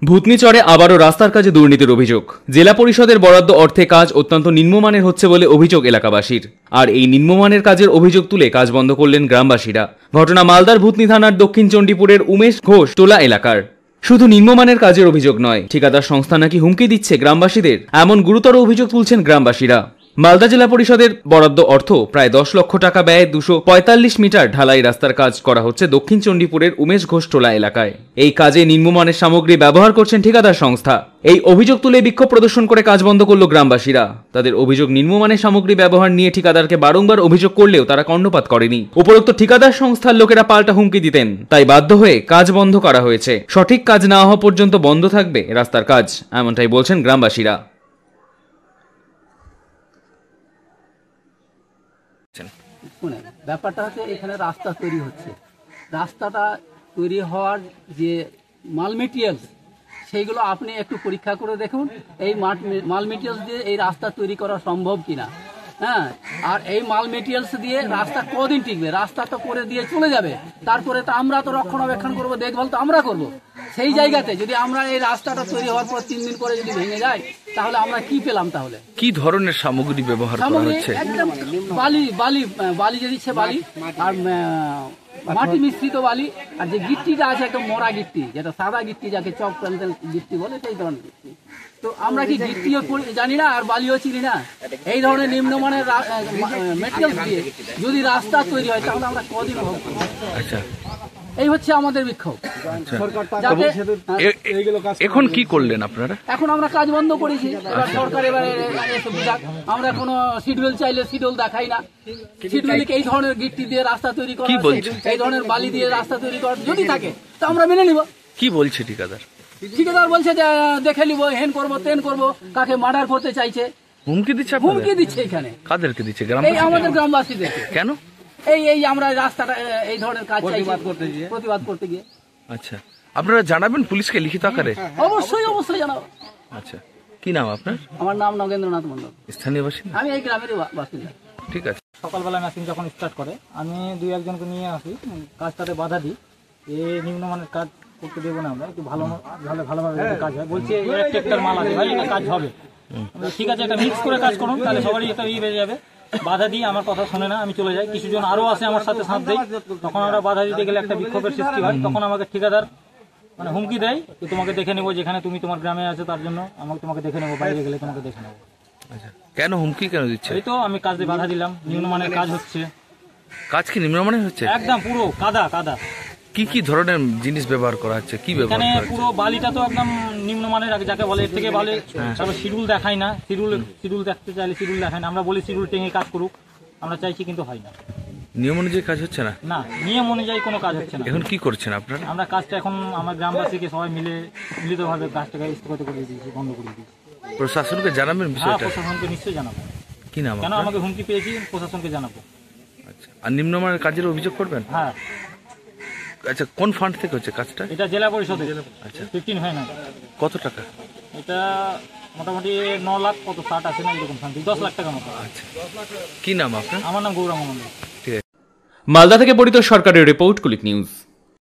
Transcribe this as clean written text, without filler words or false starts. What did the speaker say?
ভূতনিচড়ে আবারও রাস্তার কাজে দুর্নীতির অভিযোগ। জেলা পরিষদের বরাদ্দ অর্থে কাজ অত্যন্ত নিম্নমানের হচ্ছে বলে অভিযোগ এলাকাবাসীর। আর এই নিম্নমানের কাজের অভিযোগ তুলে কাজ বন্ধ করলেন গ্রামবাসীরা। ঘটনা মালদার ভূতনি থানার দক্ষিণ চণ্ডীপুরের উমেশ ঘোষ টোলা এলাকার। শুধু নিম্নমানের কাজের অভিযোগ নয়, ঠিকাদার সংস্থা নাকি হুমকি দিচ্ছে গ্রামবাসীদের, এমন গুরুতর অভিযোগ তুলছেন গ্রামবাসীরা। মালদা জেলা পরিষদের বরাদ্দ অর্থ প্রায় 10 লক্ষ টাকা ব্যয়ে 245 মিটার ঢালাই রাস্তার কাজ করা হচ্ছে দক্ষিণ চণ্ডীপুরের উমেশ ঘোষ টোলা এলাকায়। এই কাজে নিম্নমানের সামগ্রী ব্যবহার করছেন ঠিকাদার সংস্থা। এই অভিযোগ তুলে বিক্ষোভ প্রদর্শন করে কাজ বন্ধ করল গ্রামবাসীরা। তাদের অভিযোগ, নিম্নমানের সামগ্রী ব্যবহার নিয়ে ঠিকাদারকে বারংবার অভিযোগ করলেও তারা কর্ণপাত করেনি। উপরোক্ত ঠিকাদার সংস্থার লোকেরা পাল্টা হুমকি দিতেন, তাই বাধ্য হয়ে কাজ বন্ধ করা হয়েছে। সঠিক কাজ না হওয়া পর্যন্ত বন্ধ থাকবে রাস্তার কাজ, এমনটাই বলছেন গ্রামবাসীরা। ব্যাপারটা হচ্ছে এখানে রাস্তা তৈরি হচ্ছে, রাস্তাটা তৈরি হওয়ার যে মাল মেটেরিয়ালস সেইগুলো আপনি একটু পরীক্ষা করে দেখুন, এই মাল মেটেরিয়ালস দিয়ে এই রাস্তা তৈরি করা সম্ভব কিনা। হ্যাঁ, আর এই মাল মেটেরিয়ালস দিয়ে রাস্তা কদিন টিকবে? রাস্তা তো করে দিয়ে চলে যাবে, তারপরে তো আমরা তো রক্ষণাবেক্ষণ করবো, দেখভাল তো আমরা করবো। সেই জায়গাতে যদি আমরা এই রাস্তাটা তৈরি হওয়ার পর 3 দিন পরে যদি ভেঙে যায়, তাহলে আমরা কি পেলাম? তাহলে কি ধরনের সামগ্রী ব্যবহার করা হচ্ছে? একদম বালি বালি বালি যে দিচ্ছে, বালি আর মাটি মিশ্রিত বালি, আর যে গিট্টিটা আছে একদম মরা গিট্টি, যেটা সাদা গিট্টি, যাকে চক প্যান্টেল গিট্টি বলে, সেই ধরনের গিট্টি। তো আমরা কি গিট্টিও জানি না আর বালিও চিনি না? এই ধরনের নিম্নমানের মেটেরিয়াল দিয়ে যদি রাস্তা তৈরি হয়, তাহলে আমরা কদিন ভোগ করব? আচ্ছা, এই হচ্ছে আমাদের বিক্ষোভ। এখন কি করলেন আপনারা? এখন আমরা কাজ বন্ধ করেছি। এবার সরকার এবারে আমরা কোনো শিডিউল চাইলে শিডিউল দেখাই না। শিডিউলে এই ধরনের গিট্টি দিয়ে রাস্তা তৈরি করা, এই ধরনের বালি দিয়ে রাস্তা তৈরি করা যদি থাকে, তো আমরা মেনে নিব। কি বলছে ঠিকাদার? ঠিকাদার বলছে যে দেখে নিব, হেন করবো তেন করবো, কাকে মার্ডার করতে চাইছে, হুমকি দিচ্ছে। হুমকি দিচ্ছে এখানে কাদেরকে দিচ্ছে? এই আমাদের গ্রামবাসীদেরকে। কেন? এই আমরা রাস্তাটা এই ধরনের কাজ প্রতিবাদ করতে গিয়ে। আচ্ছা, আপনারা জানাবেন পুলিশকে লিখিত আকারে? অবশ্যই অবশ্যই জানাবো। আচ্ছা, কি নাম আপনার? আমার নাম নগেন্দ্রনাথ মন্ডল। স্থানীয় বাসিন্দা? আমি এই গ্রামের বাসিন্দা। ঠিক আছে। সকালবেলা মেশিন যখন স্টার্ট করে, আমি 2-1 জনকে নিয়ে আসি, কাজটাতে বাধা দিই। এই নিম্নমানের কাজ করতে দেবো না, আমরা একটু ভালোভাবে কাজ হয়। বলছি ট্রেক্টর মাল আছে ভাই, এটা কাজ হবে। ঠিক আছে, এটা মিক্স করে কাজ করুন, তাহলে সবারই এটা বেড়ে যাবে। বাধা দিয়ে আমার কথা শোনে না, আমি চলে যাই। কিছুজন আরো আসে আমার সাথে সাথ দেয়, তখন আমরা বাধা দিতে গেলে একটা বিক্ষোভের সৃষ্টি হয়। তখন আমাকে ঠিকাদার হুমকি দেয়, তোমাকে দেখে নেবো, যেখানে তুমি তোমার গ্রামে আছে তার জন্য তোমাকে দেখে নেবো, বাইরে গেলে তোমাকে দেখে নেবো। কেন হুমকি কেন দিচ্ছে? এই তো আমি কাজে বাধা দিলাম, নিম্নমানের কাজ হচ্ছে। কাজ কি নিম্নমানের হচ্ছে? একদম পুরো কাদা কাদা। কি কি ধরনের জিনিস ব্যবহার করা হচ্ছে? কি ব্যবহার করা হচ্ছে? পুরো বালিটা তো একদম নিম্নমানের, যাকে বলে, এর থেকে বলে। তারপর শিডিউল দেখায় না, শিডিউল দেখতে চাইলে শিডিউল দেখায় না। আমরা বলি শিডিউল টেঙে কাজ করুক, আমরা চাইছি, কিন্তু হয় না। নিয়ম অনুযায়ী কাজ হচ্ছে না? না, নিয়ম অনুযায়ী কোনো কাজ হচ্ছে না। এখন কি করছেন আপনারা? আমরা কাজটা এখন আমার গ্রামবাসীকে সবাই মিলিতভাবে কাজটাকে স্থগিত করে দিয়েছি, বন্ধ করে দিয়েছি। প্রশাসনকে জানাবেন বিষয়টা? প্রশাসনকে নিশ্চয়ই জানাবো। কি নাম? কেন আমাকে হুমকি পেয়েছি, প্রশাসনকে জানাবো। আচ্ছা, আর নিম্নমানের কাজের অভিযোগ করবেন? হ্যাঁ। আচ্ছা, কোন ফান্ড থেকে হচ্ছে কাজটা? এটা জেলা পরিষদের। আচ্ছা, 15 হয় না। কত টাকা? এটা মোটামুটি 9 লাখ, কত 60 আছে না এরকম সামথিং, 10 লাখ টাকা মতো। আচ্ছা, কি নাম আপনার? আমার নাম গৌরাঙ্গ মন্ডল। ঠিক আছে। মালদা থেকে পরিতোষ সরকারের রিপোর্ট, কুলিক নিউজ।